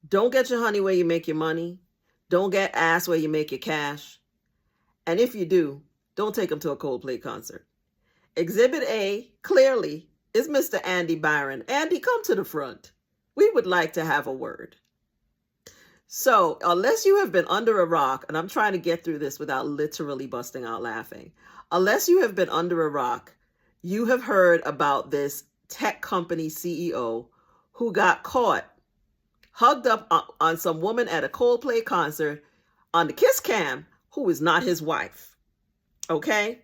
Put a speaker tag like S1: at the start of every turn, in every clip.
S1: Don't get your honey where you make your money. Don't get ass where you make your cash. And if you do, don't take them to a Coldplay concert. Exhibit A, clearly, is Mr. Andy Byron. Andy, come to the front. We would like to have a word. So, unless you have been under a rock, and I'm trying to get through this without literally busting out laughing, unless you have been under a rock, you have heard about this tech company CEO who got caught hugged up on some woman at a Coldplay concert on the kiss cam who is not his wife. Okay?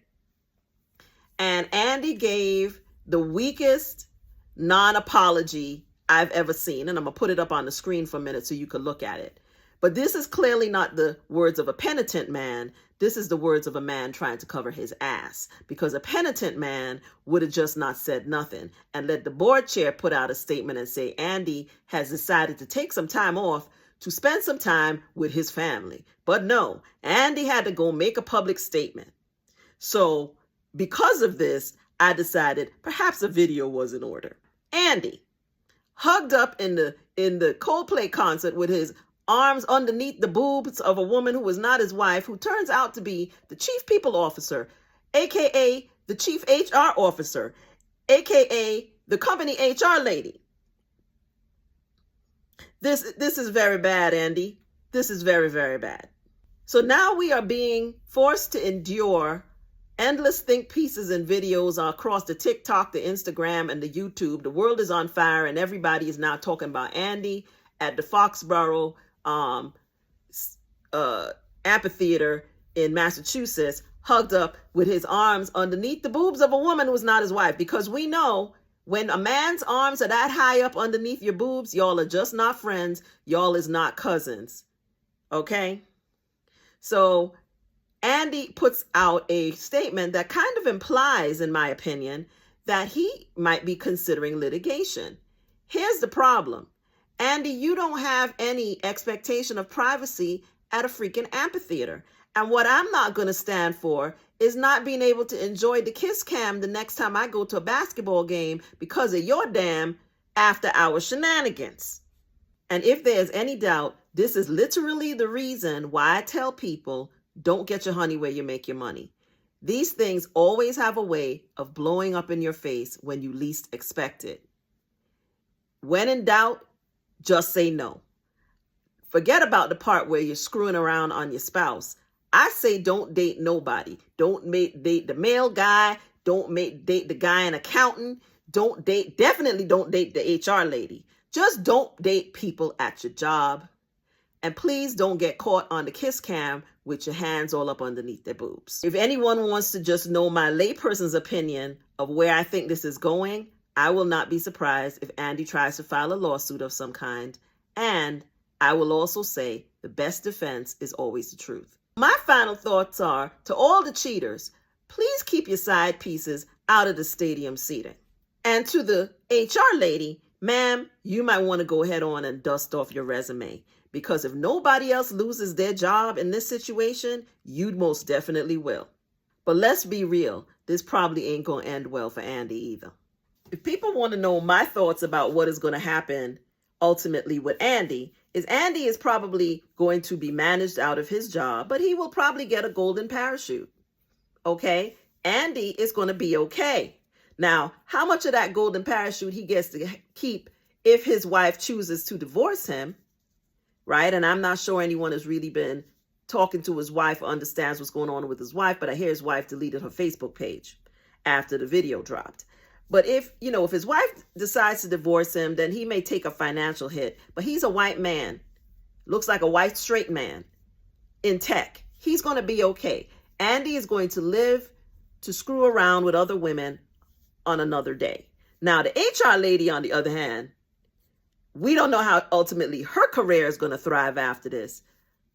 S1: And Andy gave the weakest non-apology I've ever seen. And I'm going to put it up on the screen for a minute so you can look at it. But this is clearly not the words of a penitent man. This is the words of a man trying to cover his ass. Because a penitent man would have just not said nothing and let the board chair put out a statement and say Andy has decided to take some time off to spend some time with his family. But no, Andy had to go make a public statement. So because of this, I decided perhaps a video was in order. Andy, hugged up in the Coldplay concert with his arms underneath the boobs of a woman who was not his wife, who turns out to be the chief people officer, aka the chief HR officer, aka the company HR lady. This is very bad, Andy. This is very, very bad. So now we are being forced to endure endless think pieces and videos across the TikTok, the Instagram, and the YouTube. The world is on fire, and everybody is now talking about Andy at the Foxborough amphitheater in Massachusetts, hugged up with his arms underneath the boobs of a woman who was not his wife. Because we know when a man's arms are that high up underneath your boobs, y'all are just not friends. Y'all is not cousins. Okay? So Andy puts out a statement that kind of implies, in my opinion, that he might be considering litigation. Here's the problem. Andy, you don't have any expectation of privacy at a freaking amphitheater. And what I'm not going to stand for is not being able to enjoy the kiss cam the next time I go to a basketball game because of your damn after-hour shenanigans. And if there's any doubt, this is literally the reason why I tell people, don't get your honey where you make your money. These things always have a way of blowing up in your face when you least expect it. When in doubt, just say no. Forget about the part where you're screwing around on your spouse. I say don't date nobody. Don't date the male guy. Don't date the guy in accounting. Definitely don't date the HR lady. Just don't date people at your job. And please don't get caught on the kiss cam with your hands all up underneath their boobs. If anyone wants to just know my layperson's opinion of where I think this is going, I will not be surprised if Andy tries to file a lawsuit of some kind. And I will also say the best defense is always the truth. My final thoughts are, to all the cheaters, please keep your side pieces out of the stadium seating. And to the HR lady, ma'am, you might want to go ahead on and dust off your resume. Because if nobody else loses their job in this situation, you most definitely will. But let's be real, this probably ain't going to end well for Andy either. If people want to know my thoughts about what is going to happen ultimately with Andy is probably going to be managed out of his job, but he will probably get a golden parachute. Okay? Andy is going to be okay. Now, how much of that golden parachute he gets to keep if his wife chooses to divorce him, right? And I'm not sure anyone has really been talking to his wife or understands what's going on with his wife, but I hear his wife deleted her Facebook page after the video dropped. But if his wife decides to divorce him, then he may take a financial hit. But he's a white man, looks like a white straight man in tech. He's going to be okay. Andy is going to live to screw around with other women on another day. Now, the HR lady, on the other hand, we don't know how ultimately her career is going to thrive after this.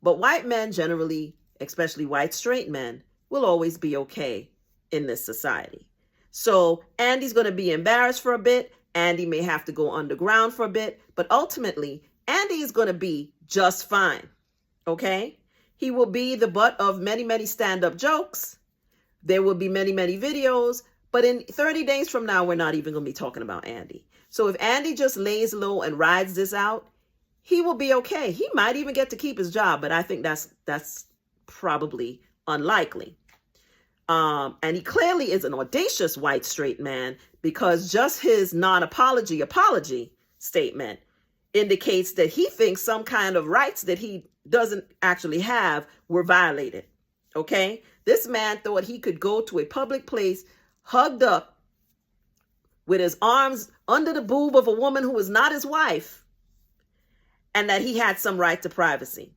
S1: But white men generally, especially white straight men, will always be okay in this society. So Andy's going to be embarrassed for a bit. Andy may have to go underground for a bit. But ultimately, Andy is going to be just fine. Okay? He will be the butt of many, many stand-up jokes. There will be many, many videos. But in 30 days from now, we're not even going to be talking about Andy. So if Andy just lays low and rides this out, he will be okay. He might even get to keep his job, but I think that's probably unlikely. And he clearly is an audacious white straight man, because just his non-apology statement indicates that he thinks some kind of rights that he doesn't actually have were violated. Okay? This man thought he could go to a public place hugged up with his arms under the boob of a woman who was not his wife, and that he had some right to privacy.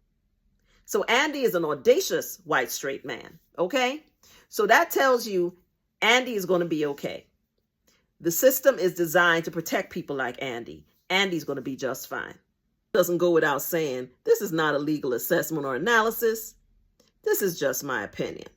S1: So Andy is an audacious white straight man. Okay? So that tells you Andy is going to be okay. The system is designed to protect people like Andy. Andy's going to be just fine. Doesn't go without saying, this is not a legal assessment or analysis. This is just my opinion.